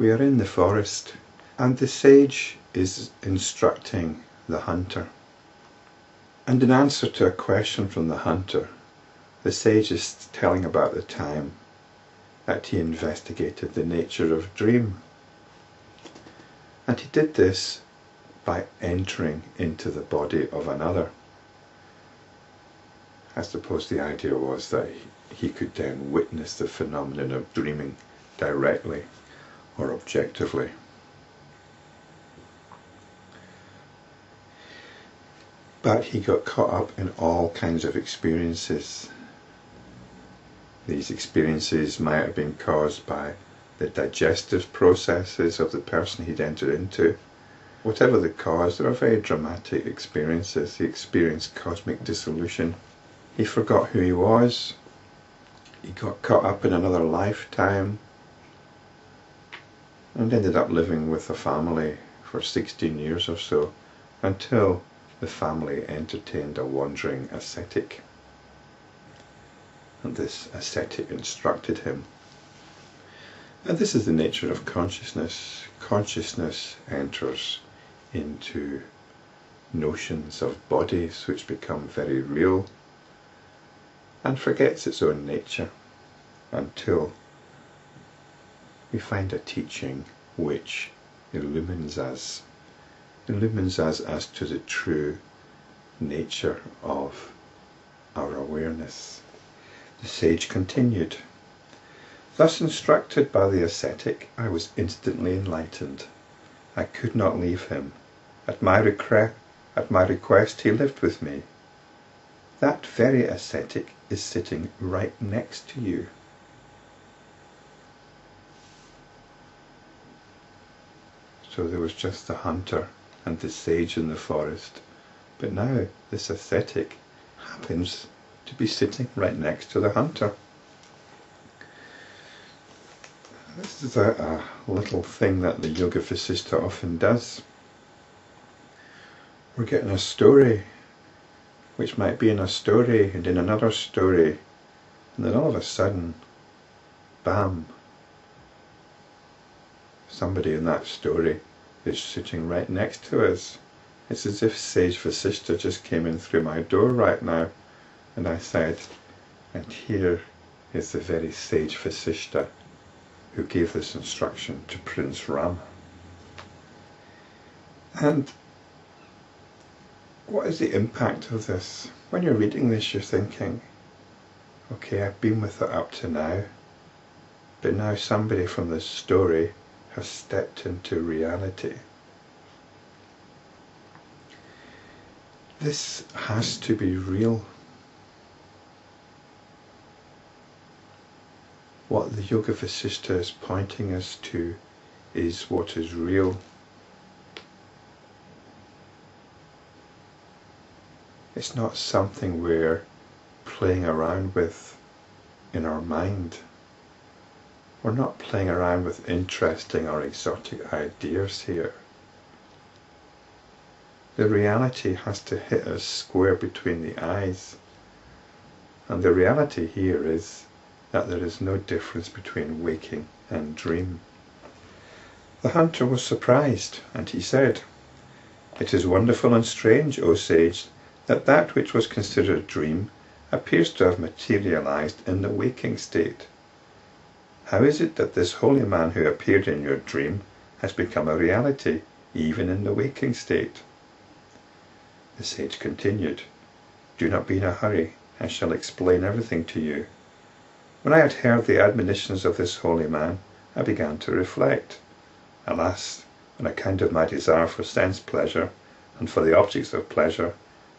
We are in the forest, and the sage is instructing the hunter. And in answer to a question from the hunter, the sage is telling about the time that he investigated the nature of dream. And he did this by entering into the body of another. I suppose the idea was that he could then witness the phenomenon of dreaming directly or objectively. But he got caught up in all kinds of experiences. These experiences might have been caused by the digestive processes of the person he'd entered into. Whatever the cause, they were very dramatic experiences. He experienced cosmic dissolution. He forgot who he was. He got caught up in another lifetime and ended up living with a family for 16 years or so, until the family entertained a wandering ascetic. And this ascetic instructed him. And this is the nature of consciousness. Consciousness enters into notions of bodies which become very real and forgets its own nature until we find a teaching which illumines us as to the true nature of our awareness. The sage continued, "Thus instructed by the ascetic, I was instantly enlightened. I could not leave him. At my request he lived with me. That very ascetic is sitting right next to you." So there was just the hunter and the sage in the forest, but now this ascetic happens to be sitting right next to the hunter. This is a little thing that the Yoga Vasistha often does. We're getting a story, which might be in a story and in another story, and then all of a sudden, bam, somebody in that story is sitting right next to us. It's as if Sage Vasistha just came in through my door right now, and I said, and here is the very Sage Vasistha who gave this instruction to Prince Rama. And what is the impact of this? When you're reading this, you're thinking, okay, I've been with it up to now, but now somebody from this story has stepped into reality. This has to be real. What the Yoga Vasistha is pointing us to is what is real. It's not something we're playing around with in our mind. We're not playing around with interesting or exotic ideas here. The reality has to hit us square between the eyes. And the reality here is that there is no difference between waking and dream. The hunter was surprised, and he said, "It is wonderful and strange, O sage, that that which was considered a dream appears to have materialized in the waking state. How is it that this holy man who appeared in your dream has become a reality, even in the waking state?" The sage continued, "Do not be in a hurry, I shall explain everything to you. When I had heard the admonitions of this holy man, I began to reflect. Alas, on account of my desire for sense pleasure and for the objects of pleasure,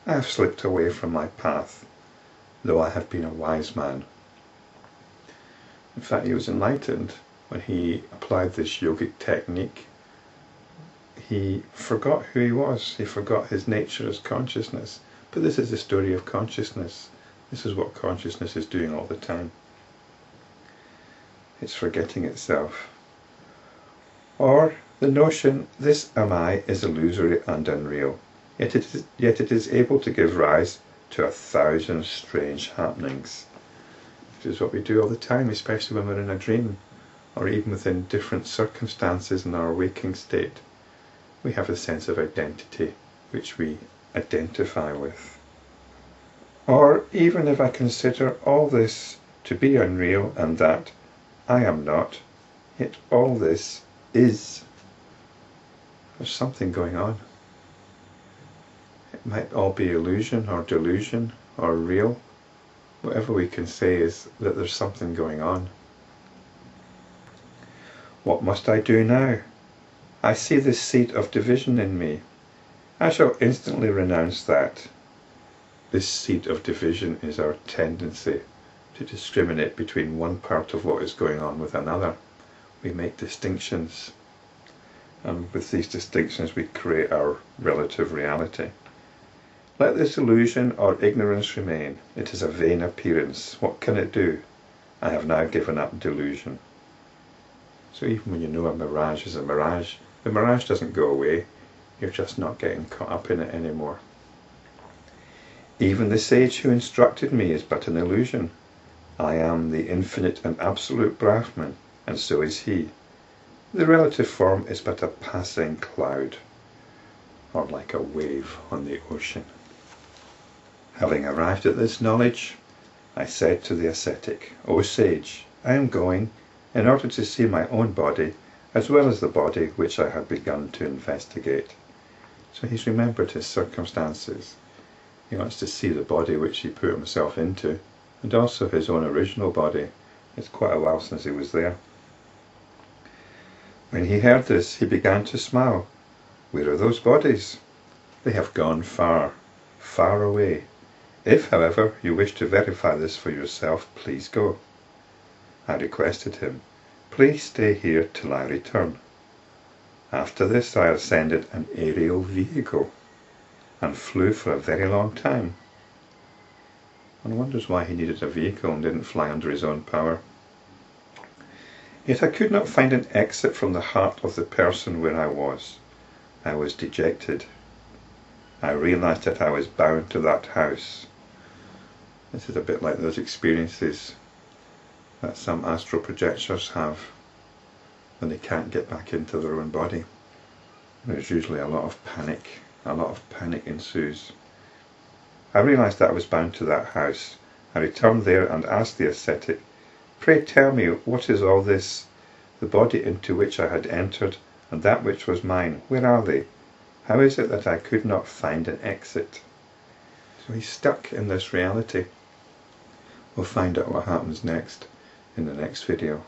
I have slipped away from my path, though I have been a wise man." In fact, he was enlightened when he applied this yogic technique. He forgot who he was. He forgot his nature as consciousness. But this is the story of consciousness. This is what consciousness is doing all the time. It's forgetting itself. Or the notion, "this am I," is illusory and unreal, yet it is able to give rise to 1,000 strange happenings. Which is what we do all the time, especially when we're in a dream. or even within different circumstances in our waking state, we have a sense of identity which we identify with. Or even if I consider all this to be unreal and that I am not, yet all this is. There's something going on. It might all be illusion or delusion or real. Whatever we can say is that there's something going on. What must I do now? I see this seed of division in me. I shall instantly renounce that. This seed of division is our tendency to discriminate between one part of what is going on with another. We make distinctions, and with these distinctions we create our relative reality. Let this illusion or ignorance remain. It is a vain appearance. What can it do? I have now given up delusion. So even when you know a mirage is a mirage, the mirage doesn't go away. You're just not getting caught up in it anymore. Even the sage who instructed me is but an illusion. I am the infinite and absolute Brahman, and so is he. The relative form is but a passing cloud, or like a wave on the ocean. Having arrived at this knowledge, I said to the ascetic, O sage, I am going in order to see my own body as well as the body which I had begun to investigate. So he's remembered his circumstances. He wants to see the body which he put himself into, and also his own original body. It's quite a while since he was there. When he heard this, he began to smile. Where are those bodies? They have gone far, far away. If, however, you wish to verify this for yourself, please go. I requested him, please stay here till I return. After this I ascended an aerial vehicle and flew for a very long time. One wonders why he needed a vehicle and didn't fly under his own power. Yet I could not find an exit from the heart of the person where I was. I was dejected. I realized that I was bound to that house. This is a bit like those experiences that some astral projectors have when they can't get back into their own body. There's usually a lot of panic ensues. I realized that I was bound to that house. I returned there and asked the ascetic, pray tell me, what is all this? The body into which I had entered and that which was mine, where are they? How is it that I could not find an exit? So he's stuck in this reality. We'll find out what happens next in the next video.